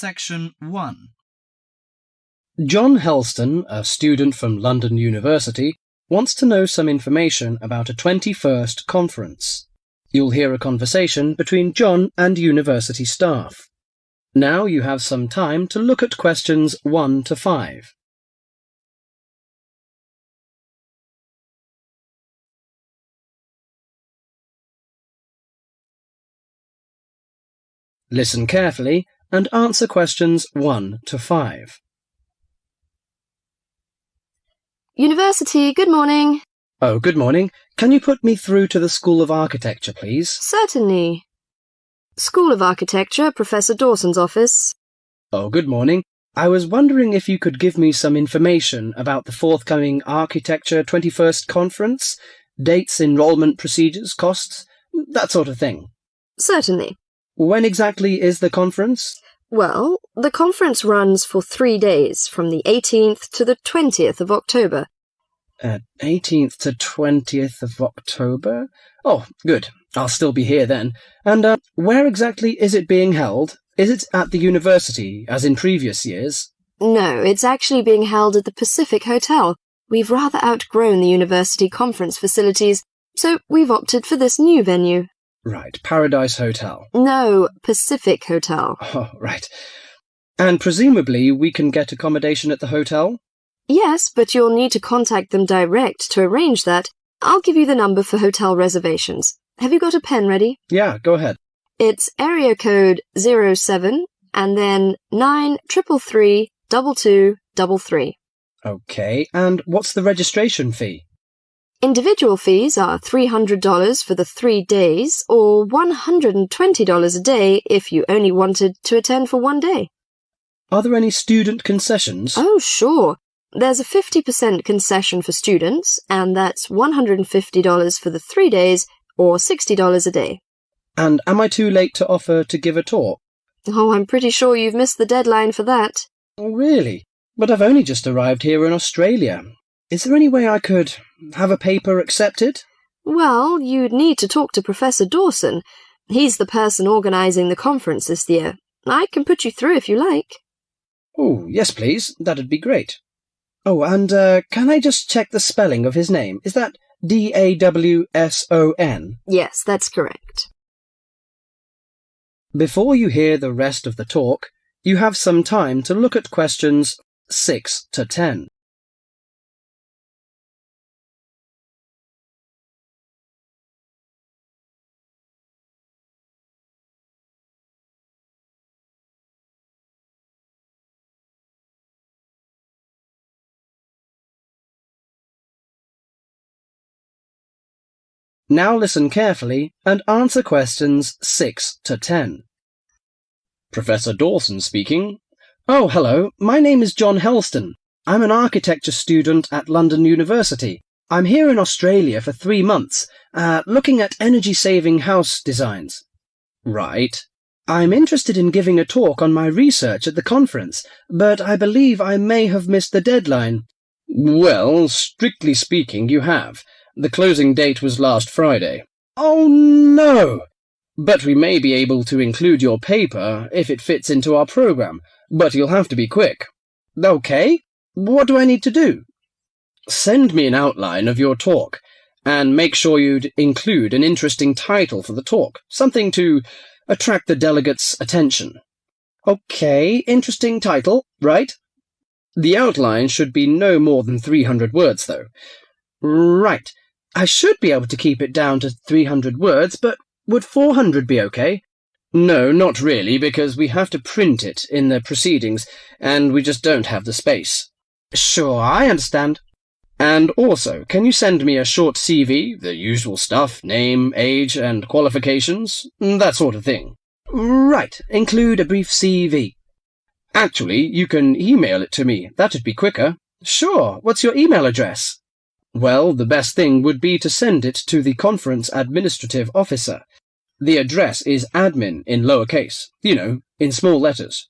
Section 1. John Helston, a student from London University, wants to know some information about a 21st conference. You'll hear a conversation between John and university staff. Now you have some time to look at questions 1 to 5. Listen carefully and answer questions 1 to 5. University, good morning. Oh, good morning. Can you put me through to the School of Architecture, please? Certainly. School of Architecture, Professor Dawson's office. Oh, good morning. I was wondering if you could give me some information about the forthcoming Architecture 21st Conference, dates, enrolment procedures, costs, that sort of thing. Certainly. When exactly is the conference? Well, the conference runs for 3 days, from the 18th to the 20th of October. 18th to 20th of October? Oh, good. I'll still be here then. And where exactly is it being held? Is it at the university, as in previous years? No, it's actually being held at the Pacific Hotel. We've rather outgrown the university conference facilities, so we've opted for this new venue. Right, Paradise Hotel. No, Pacific Hotel. Oh, right. And presumably we can get accommodation at the hotel? Yes, but you'll need to contact them direct to arrange that. I'll give you the number for hotel reservations. Have you got a pen ready? Yeah, go ahead. It's area code 07 and then 933 2233. Okay, and what's the registration fee? Individual fees are $300 for the 3 days or $120 a day if you only wanted to attend for 1 day. Are there any student concessions? Oh, sure. There's a 50% concession for students, and that's $150 for the 3 days or $60 a day. And am I too late to offer to give a talk? Oh, I'm pretty sure you've missed the deadline for that. Oh, really? But I've only just arrived here in Australia. Is there any way I could have a paper accepted? Well, you'd need to talk to Professor Dawson. He's the person organising the conference this year. I can put you through if you like. Oh, yes, please. That'd be great. Oh, and can I just check the spelling of his name? Is that Dawson? Yes, that's correct. Before you hear the rest of the talk, you have some time to look at questions 6 to 10. Now listen carefully and answer questions 6 to 10. Professor Dawson speaking. Oh, hello. My name is John Helston. I'm an architecture student at London University. I'm here in Australia for 3 months, looking at energy-saving house designs. Right. I'm interested in giving a talk on my research at the conference, but I believe I may have missed the deadline. Well, strictly speaking, you have. The closing date was last Friday. Oh, no! But we may be able to include your paper if it fits into our program, but you'll have to be quick. Okay, what do I need to do? Send me an outline of your talk, and make sure you'd include an interesting title for the talk, something to attract the delegates' attention. Okay, interesting title, right? The outline should be no more than 300 words, though. Right. I should be able to keep it down to 300 words, but would 400 be okay? No, not really, because we have to print it in the proceedings, and we just don't have the space. Sure, I understand. And also, can you send me a short CV, the usual stuff, name, age, and qualifications, that sort of thing? Right, include a brief CV. Actually, you can email it to me. That'd be quicker. Sure, what's your email address? Well, the best thing would be to send it to the conference administrative officer. The address is admin in lowercase, in small letters.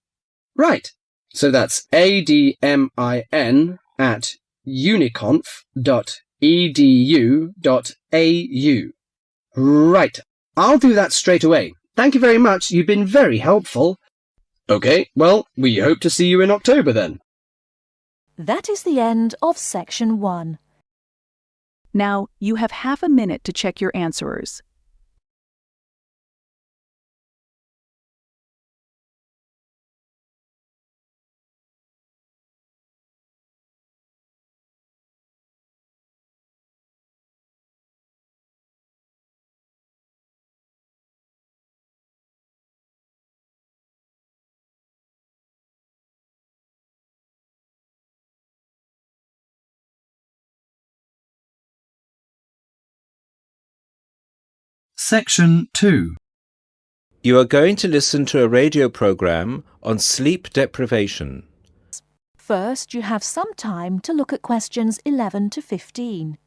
Right. So that's admin@uniconf.edu.au. Right. I'll do that straight away. Thank you very much. You've been very helpful. OK, well, we hope to see you in October then. That is the end of Section 1. Now, you have half a minute to check your answerers. Section 2. You are going to listen to a radio program on sleep deprivation. First, you have some time to look at questions 11 to 15.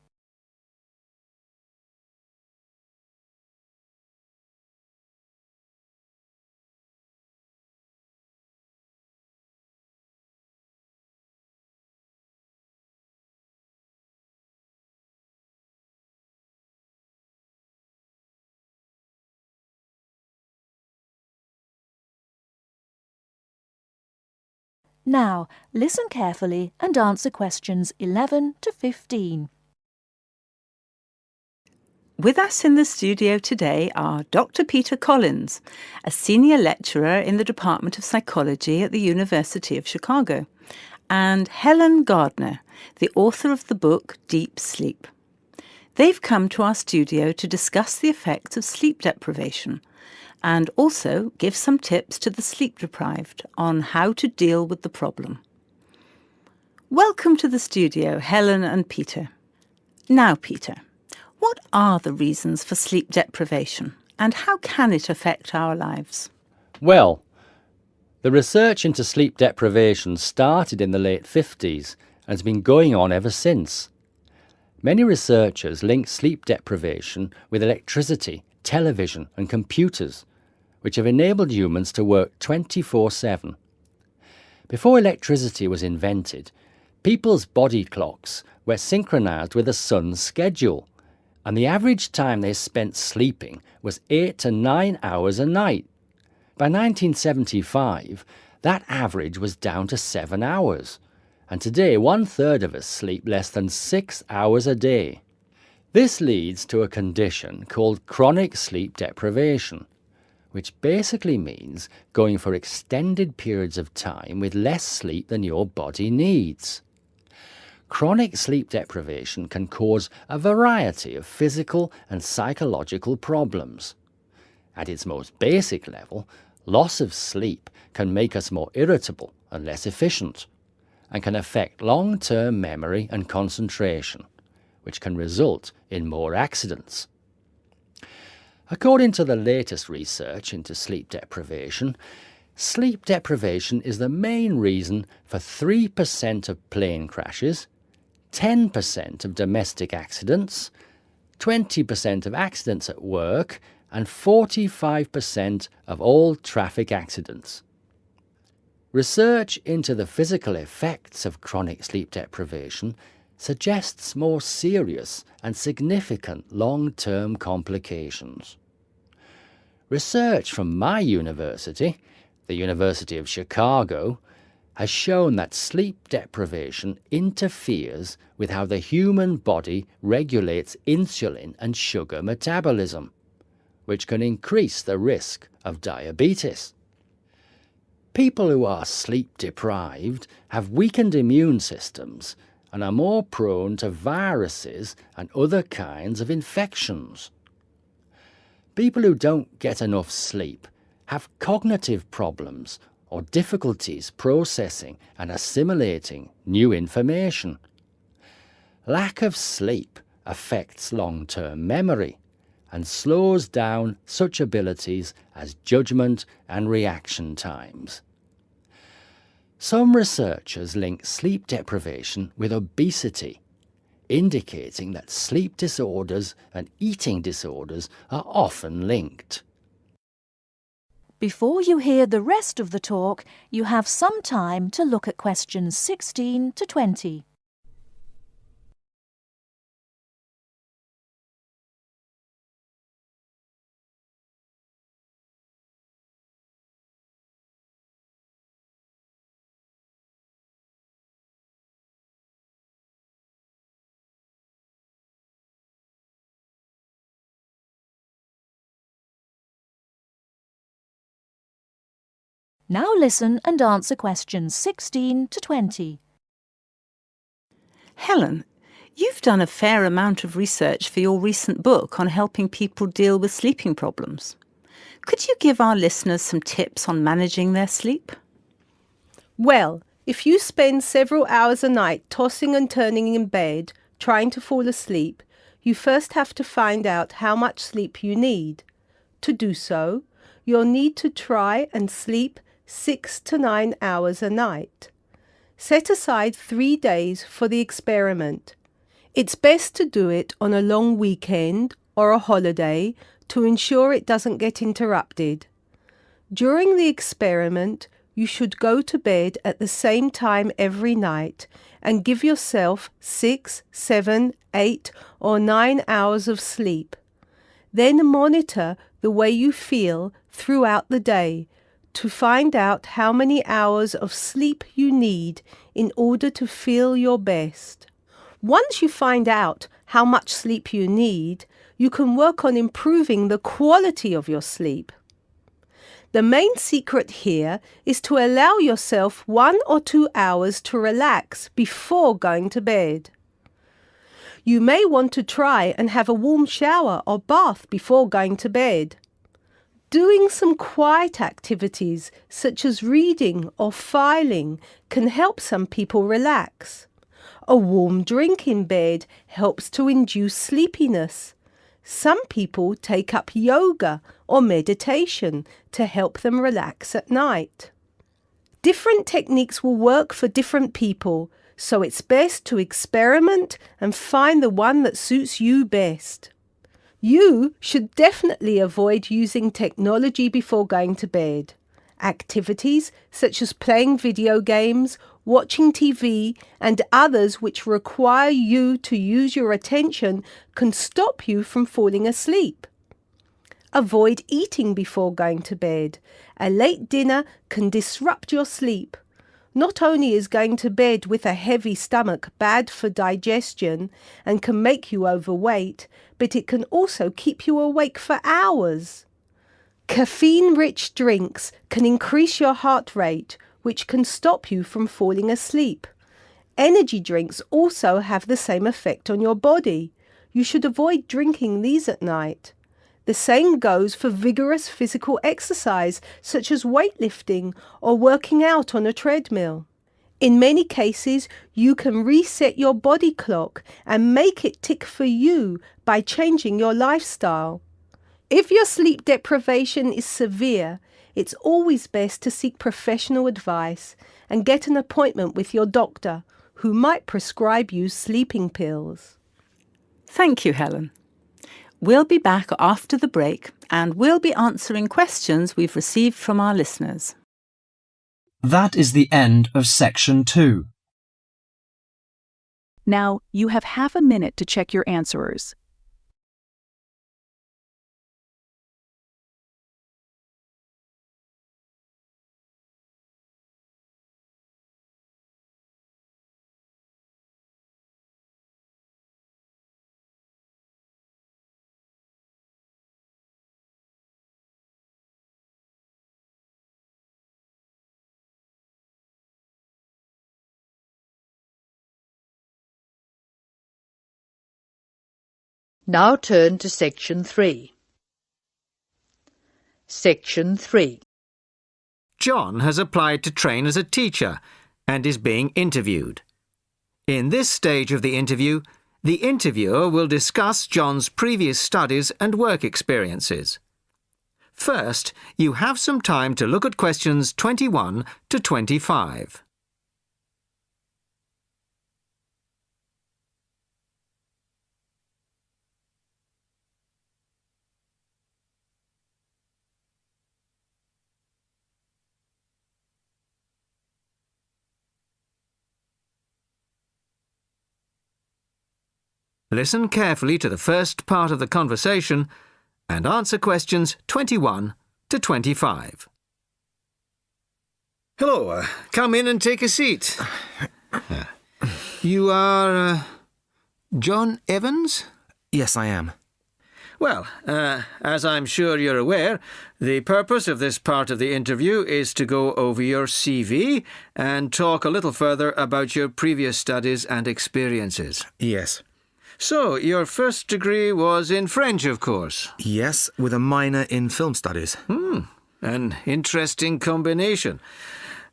Now, listen carefully and answer questions 11 to 15. With us in the studio today are Dr. Peter Collins, a senior lecturer in the Department of Psychology at the University of Chicago, and Helen Gardner, the author of the book Deep Sleep. They've come to our studio to discuss the effects of sleep deprivation and also give some tips to the sleep-deprived on how to deal with the problem. Welcome to the studio, Helen and Peter. Now, Peter, what are the reasons for sleep deprivation and how can it affect our lives? Well, the research into sleep deprivation started in the late 50s and has been going on ever since. Many researchers link sleep deprivation with electricity, television and computers, which have enabled humans to work 24/7. Before electricity was invented, people's body clocks were synchronized with the sun's schedule, and the average time they spent sleeping was 8 to 9 hours a night. By 1975, that average was down to 7 hours, and today 1/3 of us sleep less than 6 hours a day. This leads to a condition called chronic sleep deprivation, which basically means going for extended periods of time with less sleep than your body needs. Chronic sleep deprivation can cause a variety of physical and psychological problems. At its most basic level, loss of sleep can make us more irritable and less efficient, and can affect long-term memory and concentration, which can result in more accidents. According to the latest research into sleep deprivation is the main reason for 3% of plane crashes, 10% of domestic accidents, 20% of accidents at work, and 45% of all traffic accidents. Research into the physical effects of chronic sleep deprivation suggests more serious and significant long-term complications. Research from my university, the University of Chicago, has shown that sleep deprivation interferes with how the human body regulates insulin and sugar metabolism, which can increase the risk of diabetes. People who are sleep deprived have weakened immune systems and are more prone to viruses and other kinds of infections. People who don't get enough sleep have cognitive problems or difficulties processing and assimilating new information. Lack of sleep affects long-term memory and slows down such abilities as judgment and reaction times. Some researchers link sleep deprivation with obesity, indicating that sleep disorders and eating disorders are often linked. Before you hear the rest of the talk, you have some time to look at questions 16 to 20. Now listen and answer questions 16 to 20. Helen, you've done a fair amount of research for your recent book on helping people deal with sleeping problems. Could you give our listeners some tips on managing their sleep? Well, if you spend several hours a night tossing and turning in bed, trying to fall asleep, you first have to find out how much sleep you need. To do so, you'll need to try and sleep 6 to 9 hours a night. Set aside 3 days for the experiment. It's best to do it on a long weekend or a holiday to ensure it doesn't get interrupted. During the experiment, you should go to bed at the same time every night and give yourself 6, 7, 8 or 9 hours of sleep. Then monitor the way you feel throughout the day to find out how many hours of sleep you need in order to feel your best. Once you find out how much sleep you need, you can work on improving the quality of your sleep. The main secret here is to allow yourself 1 or 2 hours to relax before going to bed. You may want to try and have a warm shower or bath before going to bed. Doing some quiet activities such as reading or filing can help some people relax. A warm drink in bed helps to induce sleepiness. Some people take up yoga or meditation to help them relax at night. Different techniques will work for different people, so it's best to experiment and find the one that suits you best. You should definitely avoid using technology before going to bed. Activities such as playing video games, watching TV, and others which require you to use your attention can stop you from falling asleep. Avoid eating before going to bed. A late dinner can disrupt your sleep. Not only is going to bed with a heavy stomach bad for digestion and can make you overweight, but it can also keep you awake for hours. Caffeine-rich drinks can increase your heart rate, which can stop you from falling asleep. Energy drinks also have the same effect on your body. You should avoid drinking these at night. The same goes for vigorous physical exercise such as weightlifting or working out on a treadmill. In many cases, you can reset your body clock and make it tick for you by changing your lifestyle. If your sleep deprivation is severe, it's always best to seek professional advice and get an appointment with your doctor, who might prescribe you sleeping pills. Thank you, Helen. We'll be back after the break and we'll be answering questions we've received from our listeners. That is the end of section 2. Now, you have half a minute to check your answerers. Now turn to Section 3. Section 3. John has applied to train as a teacher and is being interviewed. In this stage of the interviewer will discuss John's previous studies and work experiences. First, you have some time to look at questions 21 to 25. Listen carefully to the first part of the conversation and answer questions 21 to 25. Hello, come in and take a seat. You are John Evans? Yes, I am. Well, as I'm sure you're aware, the purpose of this part of the interview is to go over your CV and talk a little further about your previous studies and experiences. Yes. So, your first degree was in French, of course? Yes, with a minor in film studies. An interesting combination.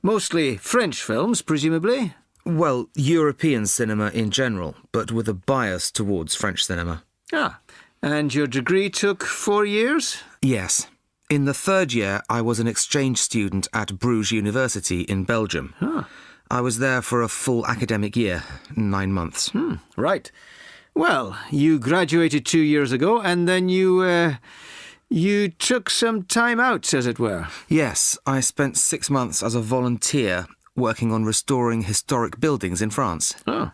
Mostly French films, presumably? Well, European cinema in general, but with a bias towards French cinema. Ah, and your degree took 4 years? Yes. In the third year, I was an exchange student at Bruges University in Belgium. I was there for a full academic year, 9 months. Right. Well, you graduated 2 years ago, and then you took some time out, as it were. Yes, I spent 6 months as a volunteer working on restoring historic buildings in France. Oh.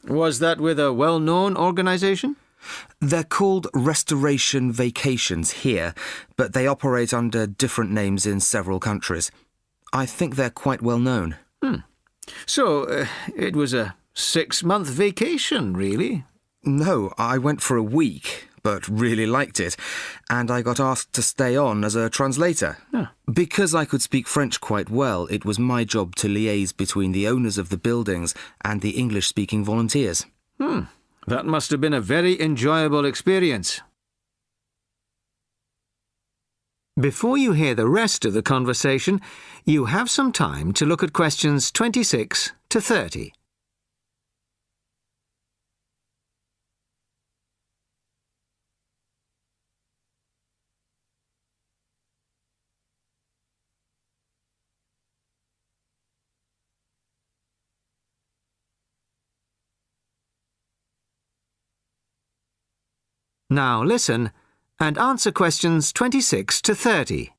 Was that with a well-known organisation? They're called restoration vacations here, but they operate under different names in several countries. I think they're quite well known. So, it was a 6-month vacation, really? No, I went for a week, but really liked it, and I got asked to stay on as a translator. Because I could speak French quite well, it was my job to liaise between the owners of the buildings and the English-speaking volunteers. That must have been a very enjoyable experience. Before you hear the rest of the conversation, you have some time to look at questions 26 to 30. Now listen and answer questions 26 to 30.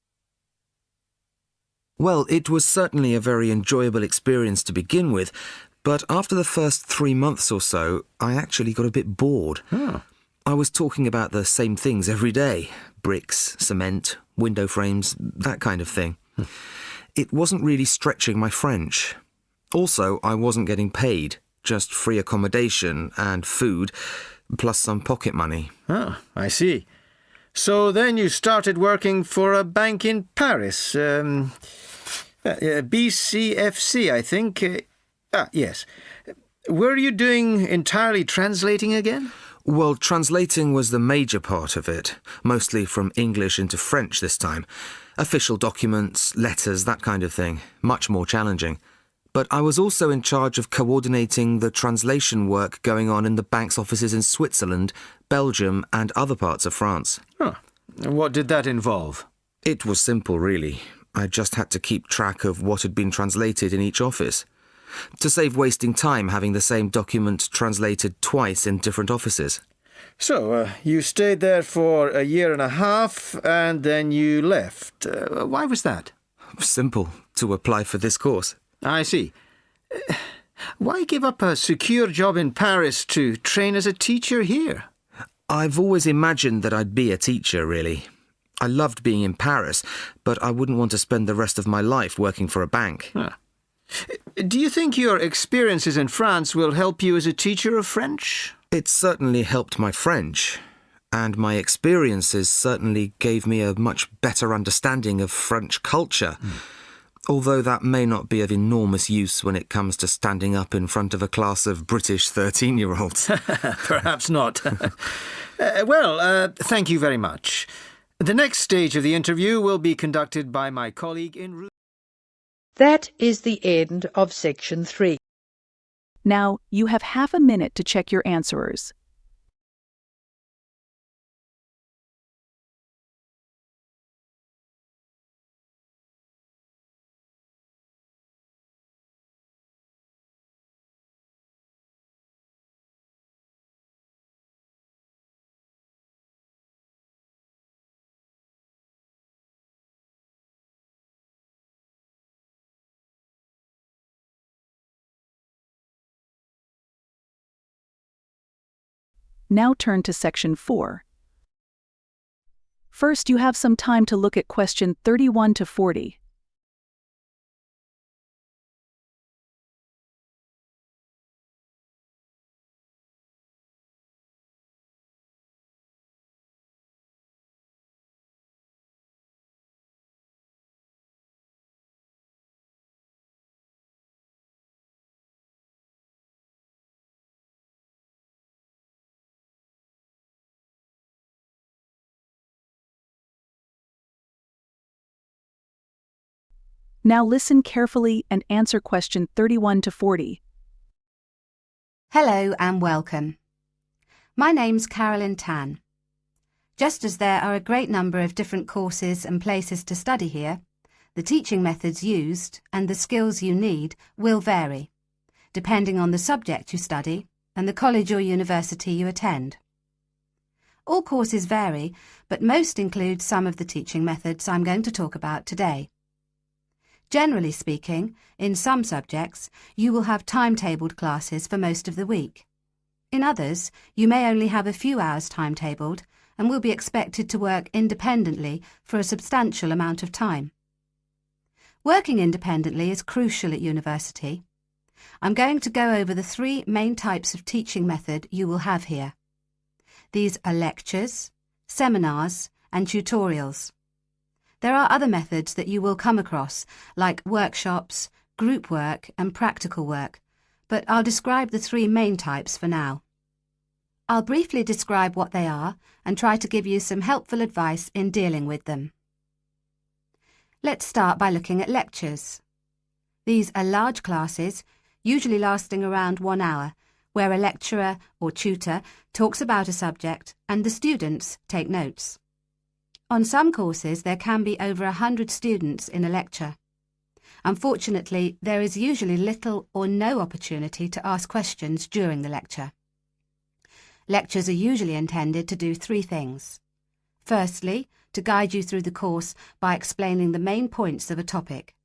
Well, it was certainly a very enjoyable experience to begin with, but after the first 3 months or so, I actually got a bit bored. I was talking about the same things every day. Bricks, cement, window frames, that kind of thing. It wasn't really stretching my French. Also, I wasn't getting paid, just free accommodation and food, plus some pocket money. I see. So then you started working for a bank in Paris. BCFC, I think. Yes. Were you doing entirely translating again? Well, translating was the major part of it, mostly from English into French this time. Official documents, letters, that kind of thing. Much more challenging. But I was also in charge of coordinating the translation work going on in the bank's offices in Switzerland, Belgium, and other parts of France. What did that involve? It was simple, really. I just had to keep track of what had been translated in each office. To save wasting time having the same document translated twice in different offices. So, you stayed there for a year and a half, and then you left. Why was that? Simple. To apply for this course. I see. Why give up a secure job in Paris to train as a teacher here? I've always imagined that I'd be a teacher, really. I loved being in Paris, but I wouldn't want to spend the rest of my life working for a bank. Do you think your experiences in France will help you as a teacher of French? It certainly helped my French, and my experiences certainly gave me a much better understanding of French culture. Although that may not be of enormous use when it comes to standing up in front of a class of British 13-year-olds. Perhaps not. Thank you very much. The next stage of the interview will be conducted by my colleague in... That is the end of section 3. Now, you have half a minute to check your answerers. Now turn to section 4. First, you have some time to look at question 31 to 40. Now listen carefully and answer question 31 to 40. Hello and welcome. My name's Carolyn Tan. Just as there are a great number of different courses and places to study here, the teaching methods used and the skills you need will vary, depending on the subject you study and the college or university you attend. All courses vary, but most include some of the teaching methods I'm going to talk about today. Generally speaking, in some subjects, you will have timetabled classes for most of the week. In others, you may only have a few hours timetabled and will be expected to work independently for a substantial amount of time. Working independently is crucial at university. I'm going to go over the three main types of teaching method you will have here. These are lectures, seminars, and tutorials. There are other methods that you will come across, like workshops, group work, and practical work, but I'll describe the three main types for now. I'll briefly describe what they are and try to give you some helpful advice in dealing with them. Let's start by looking at lectures. These are large classes, usually lasting around 1 hour, where a lecturer or tutor talks about a subject and the students take notes. On some courses, there can be over 100 students in a lecture. Unfortunately, there is usually little or no opportunity to ask questions during the lecture. Lectures are usually intended to do three things. Firstly, to guide you through the course by explaining the main points of a topic.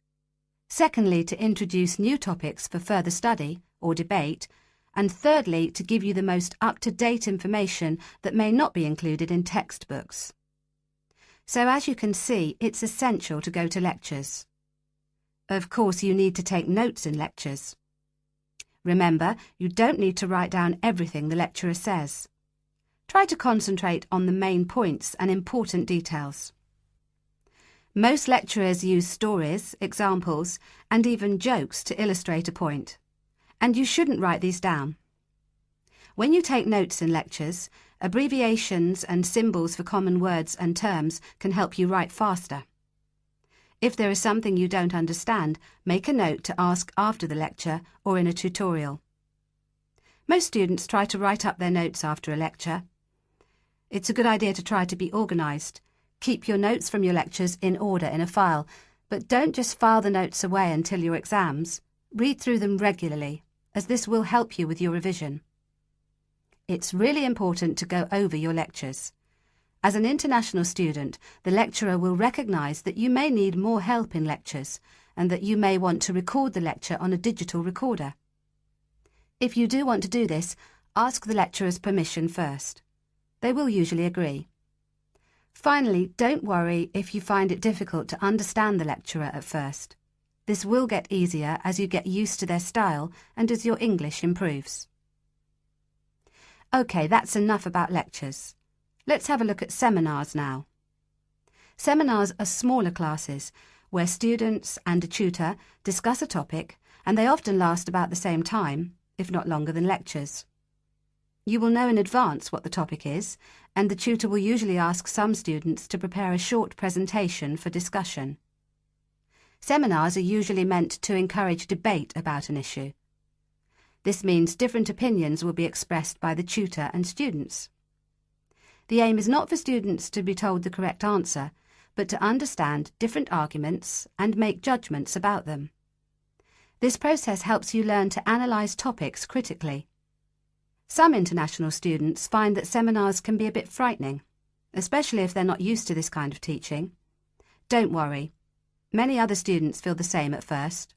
Secondly, to introduce new topics for further study or debate. And thirdly, to give you the most up-to-date information that may not be included in textbooks. So as you can see, it's essential to go to lectures. Of course, you need to take notes in lectures. Remember, you don't need to write down everything the lecturer says. Try to concentrate on the main points and important details. Most lecturers use stories, examples, and even jokes to illustrate a point. And you shouldn't write these down. When you take notes in lectures, abbreviations and symbols for common words and terms can help you write faster. If there is something you don't understand, make a note to ask after the lecture or in a tutorial. Most students try to write up their notes after a lecture. It's a good idea to try to be organised. Keep your notes from your lectures in order in a file, but don't just file the notes away until your exams. Read through them regularly, as this will help you with your revision. It's really important to go over your lectures. As an international student, the lecturer will recognise that you may need more help in lectures and that you may want to record the lecture on a digital recorder. If you do want to do this, ask the lecturer's permission first. They will usually agree. Finally, don't worry if you find it difficult to understand the lecturer at first. This will get easier as you get used to their style and as your English improves. OK, that's enough about lectures. Let's have a look at seminars now. Seminars are smaller classes where students and a tutor discuss a topic, and they often last about the same time, if not longer than lectures. You will know in advance what the topic is, and the tutor will usually ask some students to prepare a short presentation for discussion. Seminars are usually meant to encourage debate about an issue. This means different opinions will be expressed by the tutor and students. The aim is not for students to be told the correct answer, but to understand different arguments and make judgments about them. This process helps you learn to analyse topics critically. Some international students find that seminars can be a bit frightening, especially if they're not used to this kind of teaching. Don't worry. Many other students feel the same at first.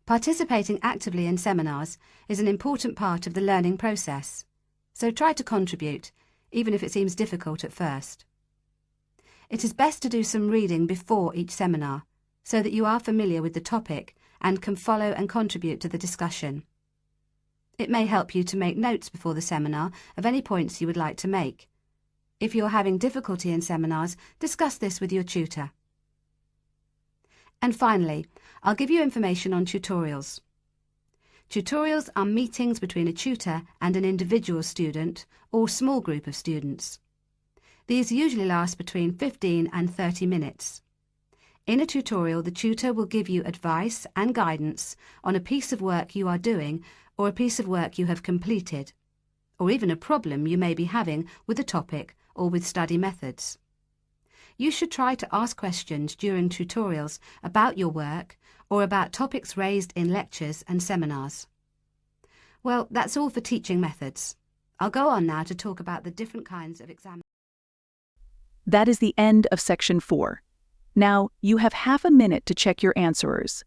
Participating actively in seminars is an important part of the learning process, so try to contribute, even if it seems difficult at first. It is best to do some reading before each seminar, so that you are familiar with the topic and can follow and contribute to the discussion. It may help you to make notes before the seminar of any points you would like to make. If you're having difficulty in seminars, discuss this with your tutor. And finally, I'll give you information on tutorials. Tutorials are meetings between a tutor and an individual student or small group of students. These usually last between 15 and 30 minutes. In a tutorial, the tutor will give you advice and guidance on a piece of work you are doing or a piece of work you have completed, or even a problem you may be having with a topic or with study methods. You should try to ask questions during tutorials about your work or about topics raised in lectures and seminars. Well, that's all for teaching methods. I'll go on now to talk about the different kinds of exam. That is the end of section 4. Now, you have half a minute to check your answerers.